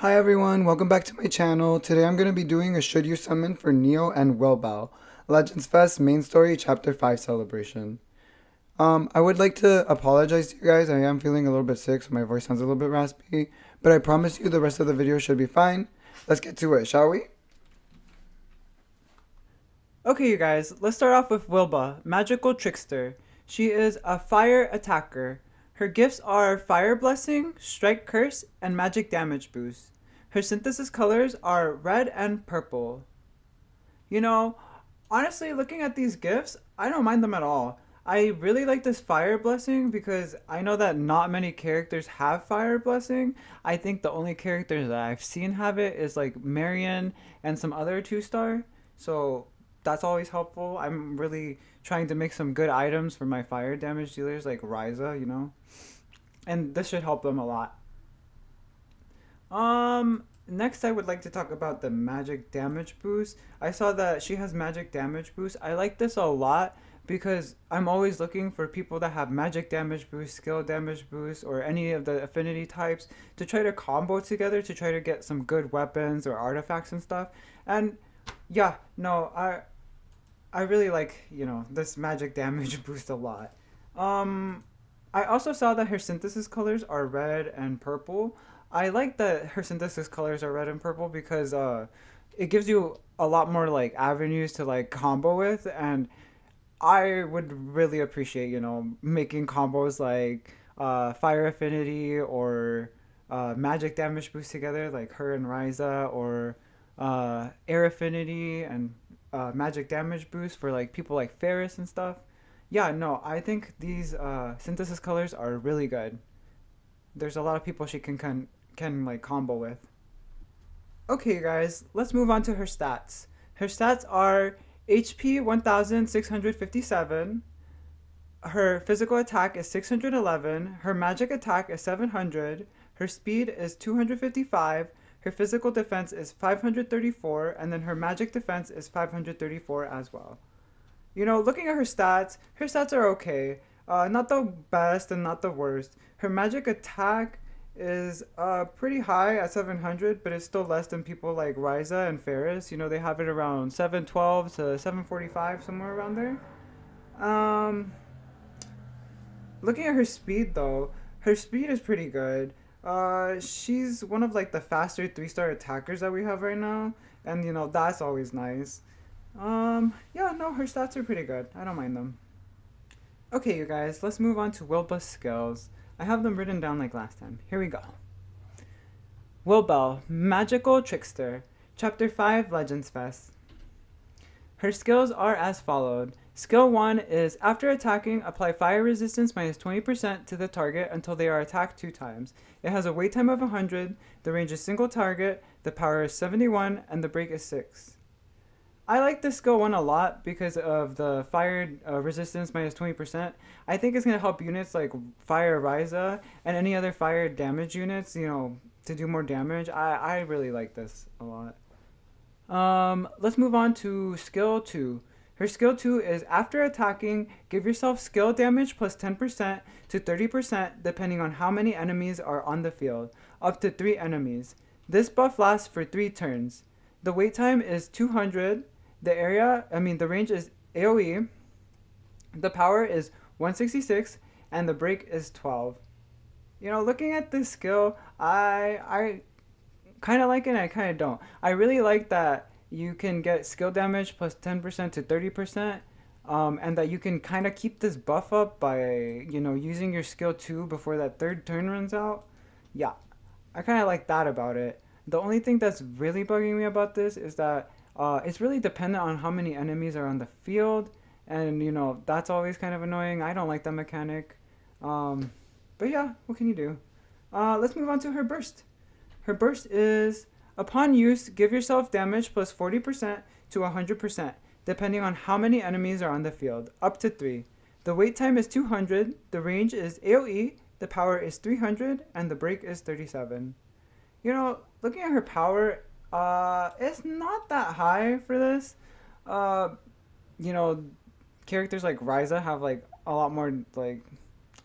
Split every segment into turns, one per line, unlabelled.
Hi everyone, welcome back to my channel. Today I'm going to be doing a Should You Summon for Nio and Wilbell, Legends Fest Main Story Chapter 5 celebration. I would like to apologize to you guys. I am feeling a little bit sick, so my voice sounds a little bit raspy, but I promise you the rest of the video should be fine. Let's get to it, shall we?
Okay, you guys, let's start off with Wilba, Magical Trickster. She is a fire attacker. Her gifts are Fire Blessing, Strike Curse, and Magic Damage Boost. Her synthesis colors are red and purple. You know, honestly, looking at these gifts, I don't mind them at all. I really like this Fire Blessing because I know that not many characters have Fire Blessing. I think the only characters that I've seen have it is like Marion and some other 2-star. So that's always helpful. I'm really trying to make some good items for my fire damage dealers like Ryza. And this should help them a lot. Next I would like to talk about the magic damage boost. I saw that she has magic damage boost. I like this a lot because I'm always looking for people that have magic damage boost, skill damage boost, or any of the affinity types to try to combo together to try to get some good weapons or artifacts and stuff. And yeah, no, I really like, this magic damage boost a lot. Um, I also saw that her synthesis colors are red and purple. I like that her synthesis colors are red and purple because it gives you a lot more like avenues to like combo with, and I would really appreciate making combos like fire affinity or magic damage boost together, like her and Ryza, or air affinity and magic damage boost for like people like Ferris and stuff. Yeah, no, I think these synthesis colors are really good. There's a lot of people she can like combo with. Okay, guys, let's move on to her stats. Her stats are HP 1657. Her physical attack is 611. Her magic attack is 700. Her speed is 255. Her physical defense is 534, and then her magic defense is 534 as well. Looking at her stats are okay. Not the best and not the worst. Her magic attack is pretty high at 700, but it's still less than people like Ryza and Ferris. They have it around 712 to 745, somewhere around there. Um, Looking at her speed though, her speed is pretty good. She's one of like the faster 3-star attackers that we have right now, and that's always nice. Yeah, no, her stats are pretty good. I don't mind them. Okay, you guys, let's move on to Wilba's skills. I have them written down like last time. Here we go. Wilbell, Magical Trickster, Chapter 5 Legends Fest. Her skills are as followed. Skill 1 is after attacking, apply fire resistance minus 20% to the target until they are attacked 2 times. It has a wait time of 100, the range is single target, the power is 71, and the break is 6. I like this skill 1 a lot because of the fire resistance minus 20%. I think it's going to help units like Fire Ryza and any other fire damage units, to do more damage. I really like this a lot. Let's move on to skill 2. Her skill 2 is after attacking, give yourself skill damage plus 10% to 30% depending on how many enemies are on the field, up to 3 enemies. This buff lasts for 3 turns. The wait time is 200. The range is AoE. The power is 166 and the break is 12. Looking at this skill, I kind of like it and I kind of don't. I really like that you can get skill damage plus 10% to 30%, and that you can kind of keep this buff up by, using your skill 2 before that 3rd turn runs out. Yeah, I kind of like that about it. The only thing that's really bugging me about this is that it's really dependent on how many enemies are on the field, and, that's always kind of annoying. I don't like that mechanic. But yeah, what can you do? Let's move on to her burst. Her burst is, upon use, give yourself damage plus 40% to 100%, depending on how many enemies are on the field, up to 3. The wait time is 200, the range is AoE, the power is 300, and the break is 37. Looking at her power, it's not that high for this. Uh, you know, Characters like Ryza have like a lot more like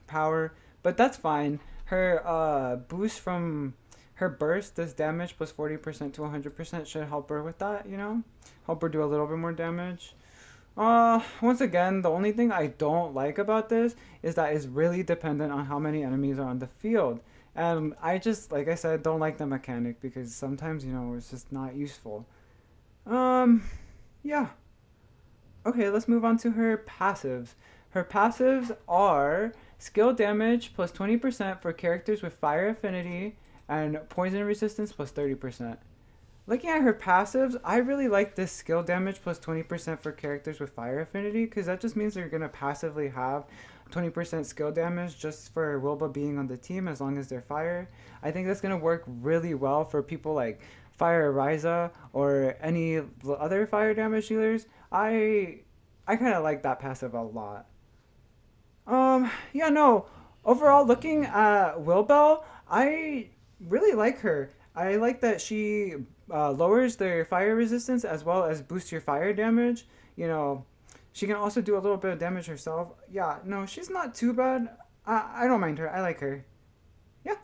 power, but that's fine. Her boost from her burst, this damage plus 40% to 100% should help her with that, you know? Help her do a little bit more damage. Once again, the only thing I don't like about this is that it's really dependent on how many enemies are on the field. And I just, like I said, don't like the mechanic because sometimes, you know, it's just not useful. Yeah. Okay, let's move on to her passives. Her passives are skill damage plus 20% for characters with fire affinity and poison resistance plus 30%. Looking at her passives, I really like this skill damage plus 20% for characters with fire affinity because that just means they're going to passively have 20% skill damage just for Wilbell being on the team as long as they're fire. I think that's going to work really well for people like Fire Ryza or any other fire damage dealers. I kind of like that passive a lot. Yeah, no. Overall, looking at Wilbell, I really like her. I like that she lowers their fire resistance as well as boosts your fire damage. You know, she can also do a little bit of damage herself. Yeah, no, she's not too bad. I don't mind her. I like her. Yeah.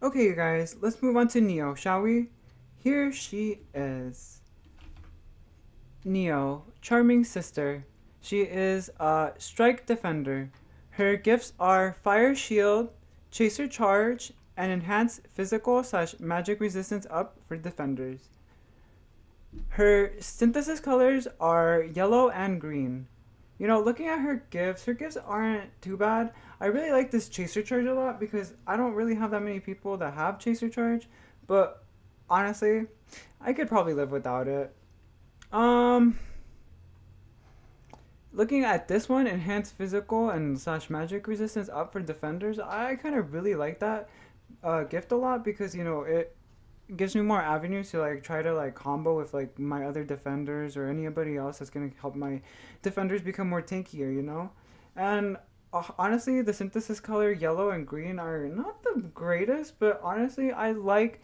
Okay, you guys, let's move on to Nio, shall we? Here she is. Nio, charming sister. She is a strike defender. Her gifts are Fire Shield, Chaser Charge, and enhance physical / magic resistance up for defenders. Her synthesis colors are yellow and green. You know, looking at her gifts aren't too bad. I really like this Chaser Charge a lot because I don't really have that many people that have Chaser Charge, but honestly, I could probably live without it. Looking at this one, enhance physical and / magic resistance up for defenders, I kind of really like that gift a lot because, you know, it gives me more avenues to like try to like combo with like my other defenders or anybody else that's gonna help my defenders become more tankier, you know. And honestly, the synthesis color yellow and green are not the greatest, but honestly, I like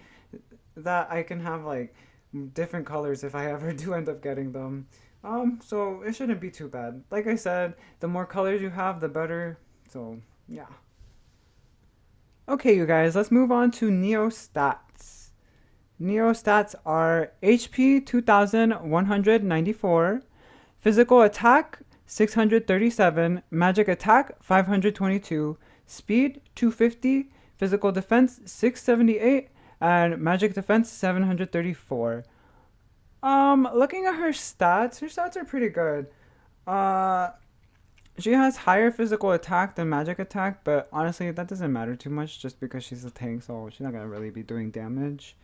that I can have like different colors if I ever do end up getting them. So it shouldn't be too bad. Like I said, the more colors you have, the better. So yeah. Okay, you guys, let's move on to Nio stats. Nio stats are HP 2194, physical attack 637, magic attack 522, speed 250, physical defense 678, and magic defense 734. Looking at her stats are pretty good. She has higher physical attack than magic attack, but honestly, that doesn't matter too much just because she's a tank, so she's not gonna really be doing damage.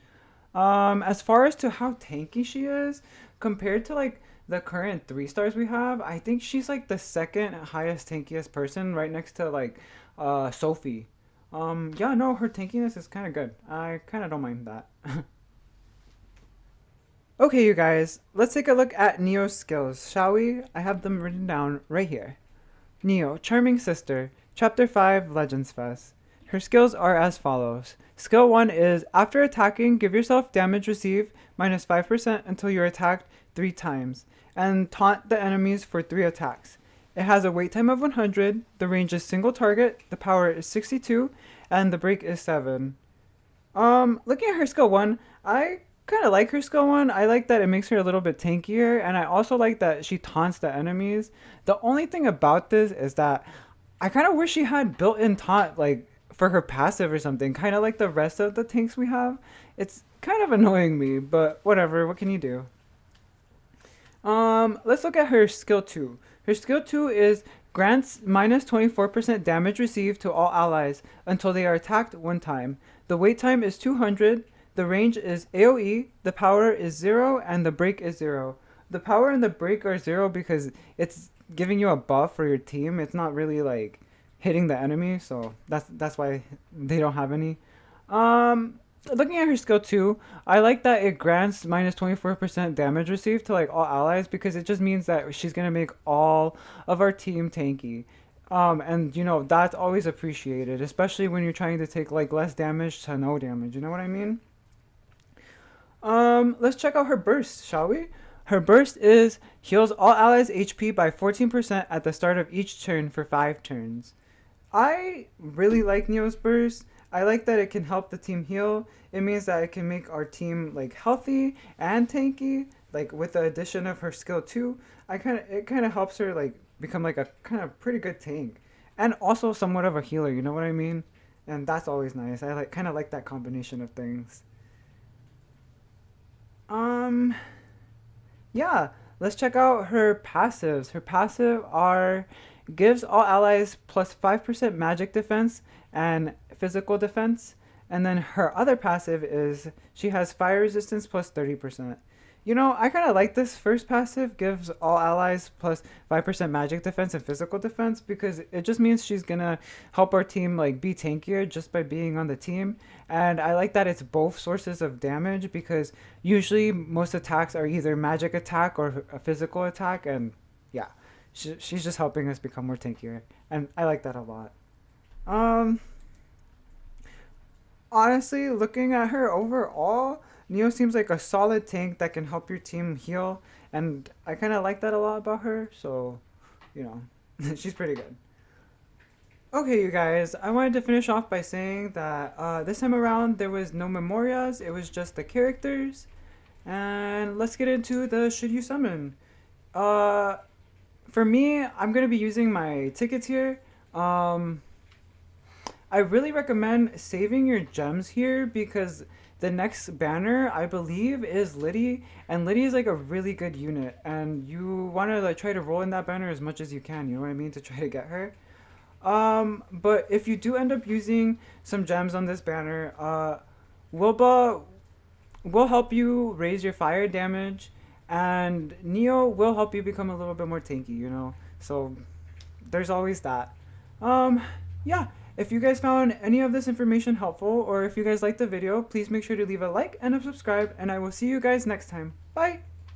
As far as to how tanky she is, compared to like the current 3 stars we have, I think she's like the second highest tankiest person right next to like Sophie. Yeah, no, her tankiness is kind of good. I kind of don't mind that. Okay, you guys, let's take a look at Nio's skills, shall we? I have them written down right here. Nio, Charming Sister, Chapter 5, Legends Fest. Her skills are as follows. Skill 1 is, after attacking, give yourself damage received minus 5% until you're attacked 3 times, and taunt the enemies for 3 attacks. It has a wait time of 100, the range is single target, the power is 62, and the break is 7. Looking at her skill 1, I kind of like her skill 1. I like that it makes her a little bit tankier, and I also like that she taunts the enemies. The only thing about this is that I kind of wish she had built-in taunt, like, for her passive or something, kind of like the rest of the tanks we have. It's kind of annoying me, but whatever, what can you do? Let's look at her skill 2. Her skill 2 is grants minus 24% damage received to all allies until they are attacked 1 time. The wait time is 200. The range is AoE, the power is 0, and the break is 0. The power and the break are 0 because it's giving you a buff for your team. It's not really like hitting the enemy, so that's why they don't have any. Looking at her skill 2, I like that it grants minus 24% damage received to like all allies because it just means that she's gonna make all of our team tanky. And you know, that's always appreciated, especially when you're trying to take like less damage to no damage, you know what I mean? Let's check out her burst, shall we? Her burst is heals all allies HP by 14% at the start of each turn for 5 turns. I really like Nio's burst. I like that it can help the team heal. It means that it can make our team like healthy and tanky. Like with the addition of her skill 2, it kind of helps her like become like a kind of pretty good tank, and also somewhat of a healer. You know what I mean? And that's always nice. I like kind of like that combination of things. Um, yeah, let's check out her passives. Her passive are gives all allies plus 5% magic defense and physical defense. And then her other passive is she has fire resistance plus 30%. You know, I kind of like this first passive, gives all allies plus 5% magic defense and physical defense, because it just means she's gonna help our team like be tankier just by being on the team. And I like that it's both sources of damage, because usually most attacks are either magic attack or a physical attack, and yeah, she's just helping us become more tankier, and I like that a lot. Um, Honestly, looking at her overall, Neo seems like a solid tank that can help your team heal, and I kind of like that a lot about her. So, you know, she's pretty good. Okay, you guys, I wanted to finish off by saying that this time around there was no Memorias, it was just the characters. And let's get into the should you summon. Uh, for me, I'm gonna be using my tickets here. Um, I really recommend saving your gems here, because the next banner I believe is Liddy, and Liddy is like a really good unit, and you want to like try to roll in that banner as much as you can. You know what I mean, to try to get her. But if you do end up using some gems on this banner, Wilba will help you raise your fire damage, and Neo will help you become a little bit more tanky. You know, so there's always that. Um, yeah. If you guys found any of this information helpful, or if you guys liked the video, please make sure to leave a like and a subscribe, and I will see you guys next time. Bye!